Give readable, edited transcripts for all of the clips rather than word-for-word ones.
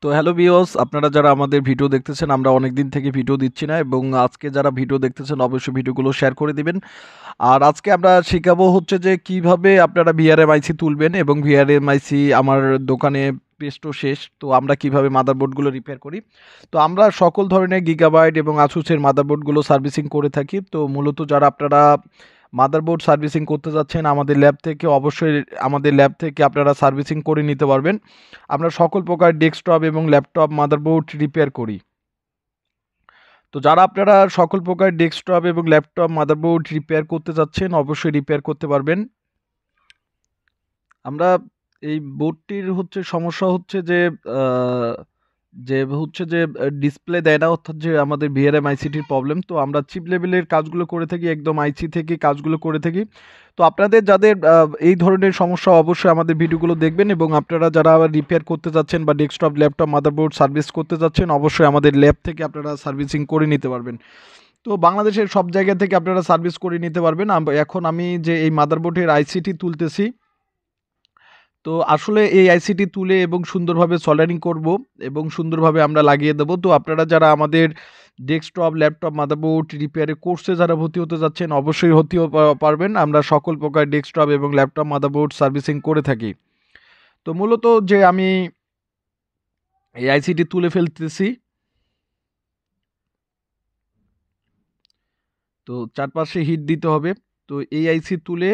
তো hello viewers, আপনারা যারা আমাদের ভিডিও দেখতেছেন, আমরা অনেকদিন থেকে ভিডিও দিচ্ছি না এবং আজকে যারা ভিডিও দেখতেছেন অবশ্যই ভিডিওগুলো শেয়ার করে দিবেন। আর আজকে আমরা শিখাবো হচ্ছে যে কিভাবে আপনারা ভিআরএমআইসি তুলবেন এবং ভিআরএমআইসি আমার দোকানে পেস্টও শেষ। তো আমরা কিভাবে মাদারবোর্ডগুলো রিপেয়ার করি। তো আমরা সকল ধরনের গিগাবাইট এবং আসুসের মাদারবোর্ডগুলো সার্ভিসিং করে থাকি। তো মূলত যারা আপনারা মাদারবোর্ড সার্ভিসিং করতে যাচ্ছেন আমাদের ল্যাব থেকে, অবশ্যই আমাদের ল্যাব থেকে আপনারা সার্ভিসিং করে নিতে পারবেন। আমরা সকল প্রকার ডেস্কটপ এবং ল্যাপটপ মাদারবোর্ড রিপেয়ার করি। তো যারা আপনারা সকল প্রকার ডেস্কটপ এবং ল্যাপটপ মাদারবোর্ড রিপেয়ার করতে যাচ্ছেন অবশ্যই রিপেয়ার করতে পারবেন। আমরা এই বোর্ডটির হচ্ছে সমস্যা হচ্ছে যে ডিসপ্লে দেয় না, অর্থাৎ যে আমাদের ভিআরএম আইসিটির প্রবলেম। তো আমরা চিপ লেভেলের কাজগুলো করে থাকি, একদম আইসি থেকে কাজগুলো করে থাকি। তো আপনাদের যাদের এই ধরনের সমস্যা অবশ্যই আমাদের ভিডিওগুলো দেখবেন এবং আপনারা যারা রিপেয়ার করতে যাচ্ছেন বা ডেস্কটপ ল্যাপটপ মাদারবোর্ড সার্ভিস করতে যাচ্ছেন অবশ্যই আমাদের ল্যাব থেকে আপনারা সার্ভিসিং করে নিতে পারবেন। তো বাংলাদেশের সব জায়গা থেকে আপনারা সার্ভিস করে নিতে পারবেন। এখন আমি যে এই মাদারবোর্ডের আইসিটি তুলতেছি, তো আসলে এই আইসিটি তুলে এবং সুন্দরভাবে সোল্ডারিং করব এবং সুন্দরভাবে আমরা লাগিয়ে দেব। তো আপনারা যারা আমাদের ডেস্কটপ ল্যাপটপ মাদারবোর্ড রিপেয়ারের কোর্সে যারা ভর্তি হতে যাচ্ছেন অবশ্যই ভর্তিও পারবেন। আমরা সকল প্রকার ডেস্কটপ এবং ল্যাপটপ মাদারবোর্ড সার্ভিসিং করে থাকি। তো মূলত যে আমি এই আইসিটি তুলে ফেলতেছি, তো চারপাশে হিট দিতে হবে। তো এই আইসি তুলে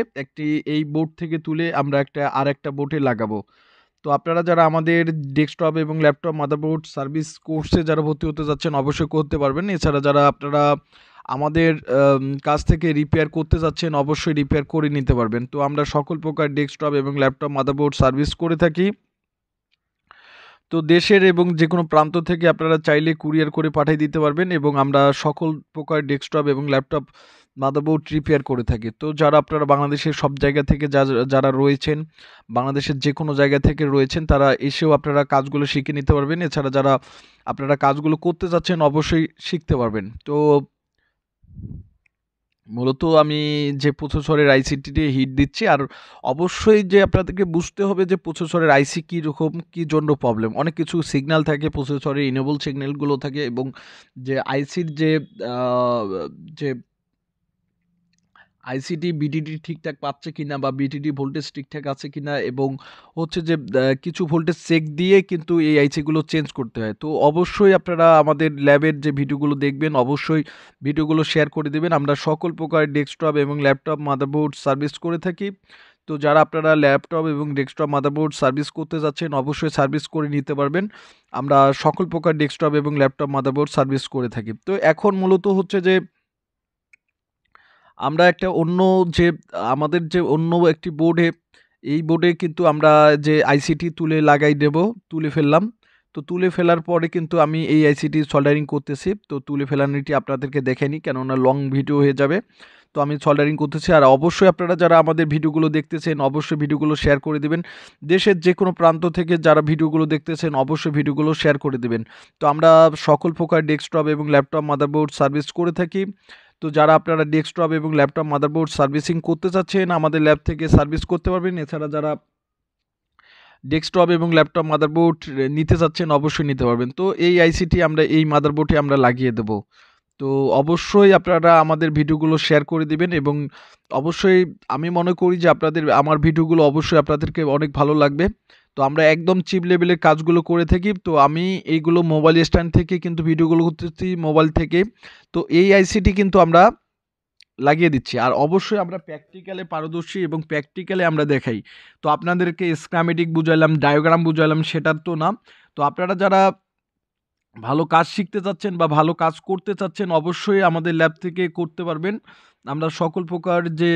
এই বোর্ড থেকে তুলে আমরা আরেকটা বোর্ডে লাগাবো। তো আপনারা যারা আমাদের ডেস্কটপ এবং ল্যাপটপ মাদারবোর্ড সার্ভিস কোর্সে যারা ভর্তি হতে যাচ্ছেন অবশ্যই করতে পারবেন। এছাড়া যারা আপনারা আমাদের কাছ থেকে রিপেয়ার করতে যাচ্ছেন অবশ্যই রিপেয়ার করে নিতে পারবেন। তো আমরা সকল প্রকার ডেস্কটপ এবং ল্যাপটপ মাদারবোর্ড সার্ভিস করে থাকি। তো দেশের এবং যে কোনো প্রান্ত থেকে আপনারা চাইলে কুরিয়ার করে পাঠিয়ে দিতে পারবেন এবং আমরা সকল প্রকার ডেস্কটপ এবং ল্যাপটপ মাদারবোর্ড রিপেয়ার করে থাকি। তো যারা আপনারা বাংলাদেশের সব জায়গা থেকে যারা রয়েছেন, বাংলাদেশের যে কোনো জায়গা থেকে রয়েছেন তারা এসেও আপনারা কাজগুলো শিখে নিতে পারবেন। এছাড়া যারা আপনারা কাজগুলো করতে যাচ্ছেন অবশ্যই শিখতে পারবেন। তো মূলত আমি যে প্রসেসরের আইসিটি হিট দিচ্ছি, আর অবশ্যই যে আপনাদেরকে বুঝতে হবে যে প্রসেসরের আইসি কীরকম কী জন্য প্রবলেম। অনেক কিছু সিগন্যাল থাকে প্রসেসরে, ইনেবল সিগন্যালগুলো থাকে এবং যে আইসির আহ, যে আইসিটি বিটিডি ঠিকঠাক পাচ্ছে কিনা বা বিটিডি ভোল্টেজ ঠিকঠাক আছে কিনা এবং হচ্ছে যে কিছু ভোল্টেজ চেক দিয়ে কিন্তু এই আইসিগুলো চেঞ্জ করতে হয়। তো অবশ্যই আপনারা আমাদের ল্যাবের যে ভিডিওগুলো দেখবেন অবশ্যই ভিডিওগুলো শেয়ার করে দেবেন। আমরা সকল প্রকার ডেস্কটপ এবং ল্যাপটপ মাদারবোর্ড সার্ভিস করে থাকি। তো যারা আপনারা ল্যাপটপ এবং ডেস্কটপ মাদারবোর্ড সার্ভিস করতে যাচ্ছেন অবশ্যই সার্ভিস করে নিতে পারবেন। আমরা সকল প্রকার ডেস্কটপ এবং ল্যাপটপ মাদারবোর্ড সার্ভিস করে থাকি। তো এখন মূলত হচ্ছে যে আমরা একটা অন্য যে আমাদের যে অন্য একটি বোর্ডে, এই বোর্ডে কিন্তু আমরা যে আইসিটি তুলে লাগাই দেব, তুলে ফেললাম। তো তুলে ফেলার পরে কিন্তু আমি এই আইসিটি সোল্ডারিং করতেছি। তো তুলে ফেলানোটি আপনাদেরকে দেখাইনি, কেননা লং ভিডিও হয়ে যাবে। তো আমি সোল্ডারিং করতেছি। আর অবশ্যই আপনারা যারা আমাদের ভিডিওগুলো দেখতেছেন অবশ্যই ভিডিওগুলো শেয়ার করে দিবেন। দেশের যে কোনো প্রান্ত থেকে যারা ভিডিওগুলো দেখতেছেন অবশ্যই ভিডিওগুলো শেয়ার করে দিবেন। তো আমরা সকল প্রকার ডেস্কটপ এবং ল্যাপটপ মাদারবোর্ড সার্ভিস করে থাকি। তো যারা আপনারা ডেস্কটপ এবং ল্যাপটপ মাদারবোর্ড সার্ভিসিং করতে চাচ্ছেন আমাদের ল্যাব থেকে সার্ভিস করতে পারবেন। এছাড়া যারা ডেস্কটপ এবং ল্যাপটপ মাদারবোর্ড নিতে চাচ্ছেন অবশ্যই নিতে পারবেন। তো এই আইসিটি আমরা এই মাদারবোর্ডে আমরা লাগিয়ে দেব। তো অবশ্যই আপনারা আমাদের ভিডিওগুলো শেয়ার করে দিবেন এবং অবশ্যই আমি মনে করি যে আমার ভিডিওগুলো অবশ্যই আপনাদেরকে অনেক ভালো লাগবে। তো আমরা একদম চিপ লেভেলের কাজগুলো করে থাকি। তো আমি এইগুলো মোবাইল স্ট্যান্ড থেকে কিন্তু ভিডিওগুলো করতেছি মোবাইল থেকে। তো এই আইসিটি কিন্তু আমরা লাগিয়ে দিচ্ছি। আর অবশ্যই আমরা প্র্যাকটিক্যালে পারদর্শী এবং প্র্যাকটিক্যালে আমরা দেখাই। তো আপনাদেরকে স্কিমেটিক বুঝাইলাম, ডায়াগ্রাম বুঝাইলাম সেটা তো না। তো আপনারা যারা ভালো কাজ শিখতে চাচ্ছেন বা ভালো কাজ করতে চাচ্ছেন অবশ্যই আমাদের ল্যাব থেকে করতে পারবেন। আমরা সকল প্রকার যে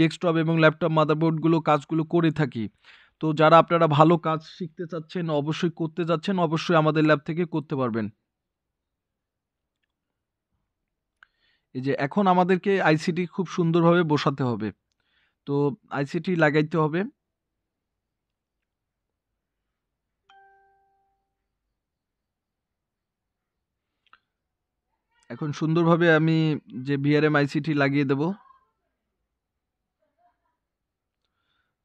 ডেস্কটপ এবং ল্যাপটপ মাদারবোর্ডগুলো কাজগুলো করে থাকি। তো যারা আপনারা ভালো কাজ শিখতে চাচ্ছেন অবশ্যই করতে যাচ্ছেন অবশ্যই আমাদের ল্যাব থেকে করতে পারবেন। এই যে এখন আমাদেরকে আইসিটি খুব সুন্দরভাবে বসাতে হবে। তো আইসিটি লাগাইতে হবে। এখন সুন্দরভাবে আমি যে ভিআরএম আইসিটি লাগিয়ে দেব।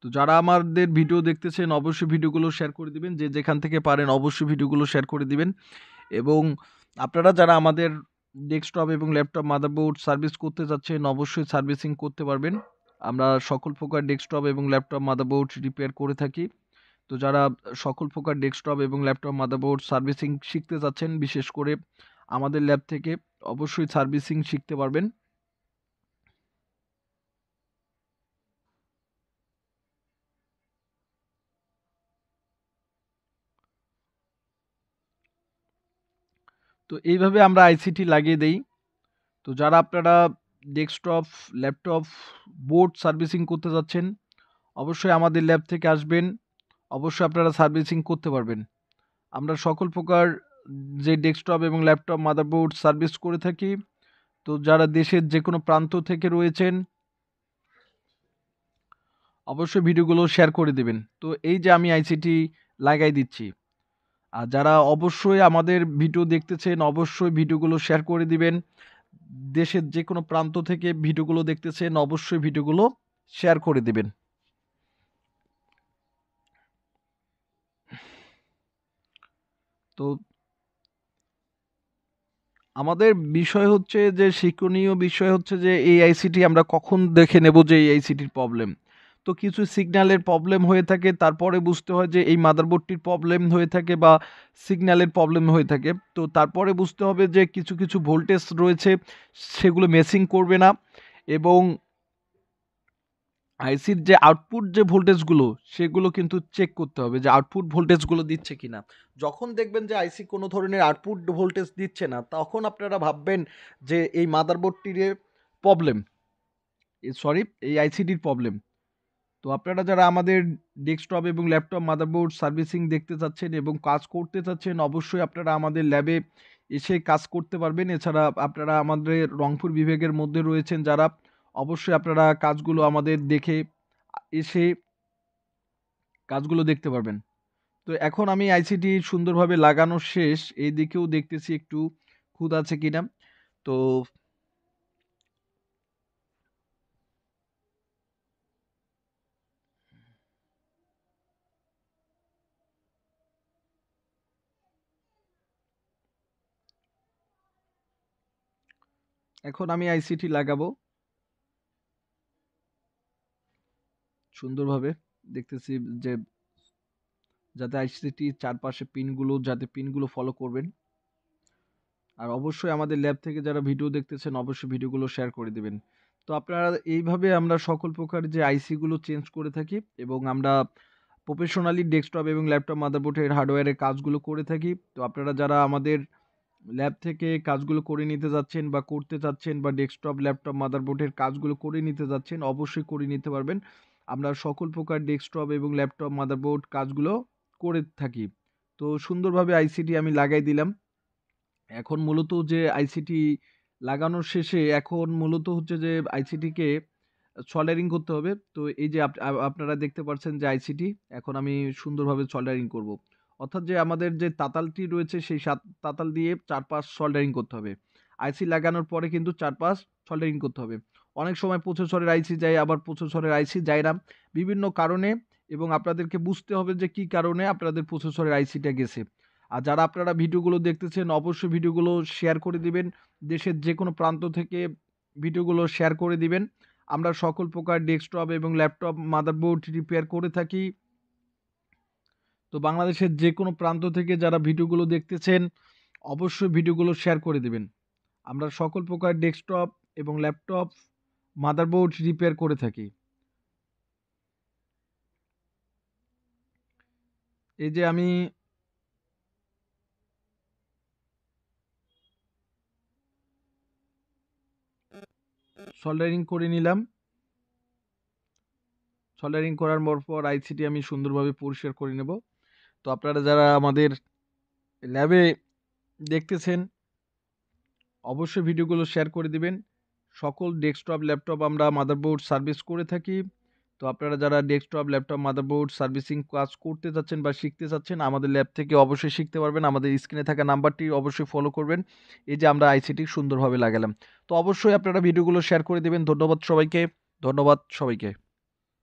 তো যারা আমাদের ভিডিও দেখতেছেন অবশ্যই ভিডিওগুলো শেয়ার করে দিবেন, যে যেখান থেকে পারেন অবশ্যই ভিডিওগুলো শেয়ার করে দিবেন। এবং আপনারা যারা আমাদের ডেস্কটপ এবং ল্যাপটপ মাদারবোর্ড সার্ভিস করতে যাচ্ছেন অবশ্যই সার্ভিসিং করতে পারবেন। আমরা সকল প্রকার ডেস্কটপ এবং ল্যাপটপ মাদারবোর্ড রিপেয়ার করে থাকি। তো যারা সকল প্রকার ডেস্কটপ এবং ল্যাপটপ মাদারবোর্ড সার্ভিসিং শিখতে যাচ্ছেন বিশেষ করে আমাদের ল্যাব থেকে অবশ্যই সার্ভিসিং শিখতে পারবেন। তো এইভাবে আমরা আইসিটি লাগিয়ে দেই। তো যারা আপনারা ডেস্কটপ ল্যাপটপ বোর্ড সার্ভিসিং করতে যাচ্ছেন অবশ্যই আমাদের ল্যাব থেকে আসবেন, অবশ্যই আপনারা সার্ভিসিং করতে পারবেন। আমরা সকল প্রকার যে ডেস্কটপ এবং ল্যাপটপ মাদারবোর্ড সার্ভিস করে থাকি। তো যারা দেশের যে কোনো প্রান্ত থেকে রয়েছেন অবশ্যই ভিডিওগুলো শেয়ার করে দেবেন। তো এই যে আমি আইসিটি লাগাই দিচ্ছি, আর যারা অবশ্যই আমাদের ভিডিও দেখতেছেন অবশ্যই ভিডিওগুলো শেয়ার করে দিবেন। দেশের যে কোনো প্রান্ত থেকে ভিডিওগুলো দেখতেছেন অবশ্যই ভিডিওগুলো শেয়ার করে দিবেন। তো আমাদের বিষয় হচ্ছে যে শিক্ষণীয় বিষয় হচ্ছে যে এই আইসিটি আমরা কখন দেখে নেব যে এই আইসিটির প্রবলেম। তো কিছু সিগন্যালের প্রবলেম হয়ে থাকে, তারপরে বুঝতে হয় যে এই মাদারবোর্ডটির প্রবলেম হয়ে থাকে বা সিগন্যালের প্রবলেম হয়ে থাকে। তো তারপরে বুঝতে হবে যে কিছু কিছু ভোল্টেজ রয়েছে সেগুলো ম্যাচিং করবে না, এবং আইসির যে আউটপুট যে ভোল্টেজগুলো সেগুলো কিন্তু চেক করতে হবে যে আউটপুট ভোল্টেজগুলো দিচ্ছে কিনা। যখন দেখবেন যে আইসি কোনো ধরনের আউটপুট ভোল্টেজ দিচ্ছে না তখন আপনারা ভাববেন যে এই মাদারবোর্ডটির প্রবলেম, সরি এই আইসিটির প্রবলেম। তো আপনারা যারা আমাদের ডেস্কটপ এবং ল্যাপটপ মাদারবোর্ড সার্ভিসিং দেখতে চাচ্ছেন এবং কাজ করতে চাচ্ছেন অবশ্যই আপনারা আমাদের ল্যাবে এসে কাজ করতে পারবেন। এছাড়া আপনারা আমাদের রংপুর বিভাগের মধ্যে রয়েছেন যারা অবশ্যই আপনারা কাজগুলো আমাদের দেখে এসে কাজগুলো দেখতে পারবেন। তো এখন আমি আইসিটি সুন্দরভাবে লাগানো শেষ, এই দিকেও দেখতেছি একটু খুঁত আছে কিনা। তো এখন আমি আইসিটি লাগাবো সুন্দরভাবে, দেখতেছি যে যাতে আইসিটি চারপাশে পিনগুলো যাতে পিনগুলো ফলো করবেন। আর অবশ্যই আমাদের ল্যাব থেকে যারা ভিডিও দেখতেছেন অবশ্যই ভিডিওগুলো শেয়ার করে দিবেন। তো আপনারা এইভাবে আমরা সকল প্রকার যে আইসিগুলো চেঞ্জ করে থাকি এবং আমরা প্রফেশনালি ডেস্কটপ এবং ল্যাপটপ মাদারবোর্ডের হার্ডওয়্যারের কাজগুলো করে থাকি। তো আপনারা যারা আমাদের ল্যাব থেকে কাজগুলো করে নিতে যাচ্ছেন বা করতে চাচ্ছেন বা ডেস্কটপ ল্যাপটপ মাদারবোর্ডের কাজগুলো করে নিতে যাচ্ছেন অবশ্যই করে নিতে পারবেন। আমরা সকল প্রকার ডেস্কটপ এবং ল্যাপটপ মাদারবোর্ড কাজগুলো করে থাকি। তো সুন্দরভাবে আইসিটি আমি লাগাই দিলাম। এখন মূলত যে আইসিটি লাগানোর শেষে এখন মূলত হচ্ছে যে আইসিটিকে সোল্ডারিং করতে হবে। তো এই যে আপনারা দেখতে পাচ্ছেন যে আইসিটি এখন আমি সুন্দরভাবে সোল্ডারিং করব। অর্থাৎ যে আমাদের যে তাতালটি রয়েছে সেই তাতাল দিয়ে চারপাশ সোল্ডারিং করতে হবে। আইসি লাগানোর পরে কিন্তু চারপাশ সোল্ডারিং করতে হবে। অনেক সময় প্রসেসরের আইসি যায়, আবার প্রসেসরের আইসি যায় না বিভিন্ন কারণে, এবং আপনাদেরকে বুঝতে হবে যে কী কারণে আপনাদের প্রসেসরের আইসিটা গেছে। আর যারা আপনারা ভিডিওগুলো দেখতেছেন অবশ্যই ভিডিওগুলো শেয়ার করে দিবেন। দেশের যে কোনো প্রান্ত থেকে ভিডিওগুলো শেয়ার করে দিবেন। আমরা সকল প্রকার ডেস্কটপ এবং ল্যাপটপ মাদারবোর্ড রিপেয়ার করে থাকি। তো বাংলাদেশের যে কোনো প্রান্ত থেকে যারা ভিডিওগুলো দেখতেছেন অবশ্যই ভিডিওগুলো শেয়ার করে দিবেন। আমরা সকল প্রকার ডেস্কটপ এবং ল্যাপটপ মাদারবোর্ড রিপেয়ার করে থাকি। এই যে আমি সোল্ডারিং করে নিলাম। সোল্ডারিং করার পর আইসিটি আমি সুন্দরভাবে পরিষ্কার করে নেব। তো আপনারা যারা আমাদের ল্যাবে দেখতেছেন অবশ্যই ভিডিওগুলো শেয়ার করে দিবেন। সকল ডেস্কটপ ল্যাপটপ আমরা মাদারবোর্ড সার্ভিস করে থাকি। তো আপনারা যারা ডেস্কটপ ল্যাপটপ মাদারবোর্ড সার্ভিসিং কাজ করতে চাচ্ছেন বা শিখতে চাচ্ছেন আমাদের ল্যাব থেকে অবশ্যই শিখতে পারবেন। আমাদের স্ক্রিনে থাকা নাম্বারটি অবশ্যই ফলো করবেন। এই যে আমরা আইসিটি সুন্দরভাবে লাগালাম। তো অবশ্যই আপনারা ভিডিওগুলো শেয়ার করে দিবেন। ধন্যবাদ সবাইকে। ধন্যবাদ সবাইকে।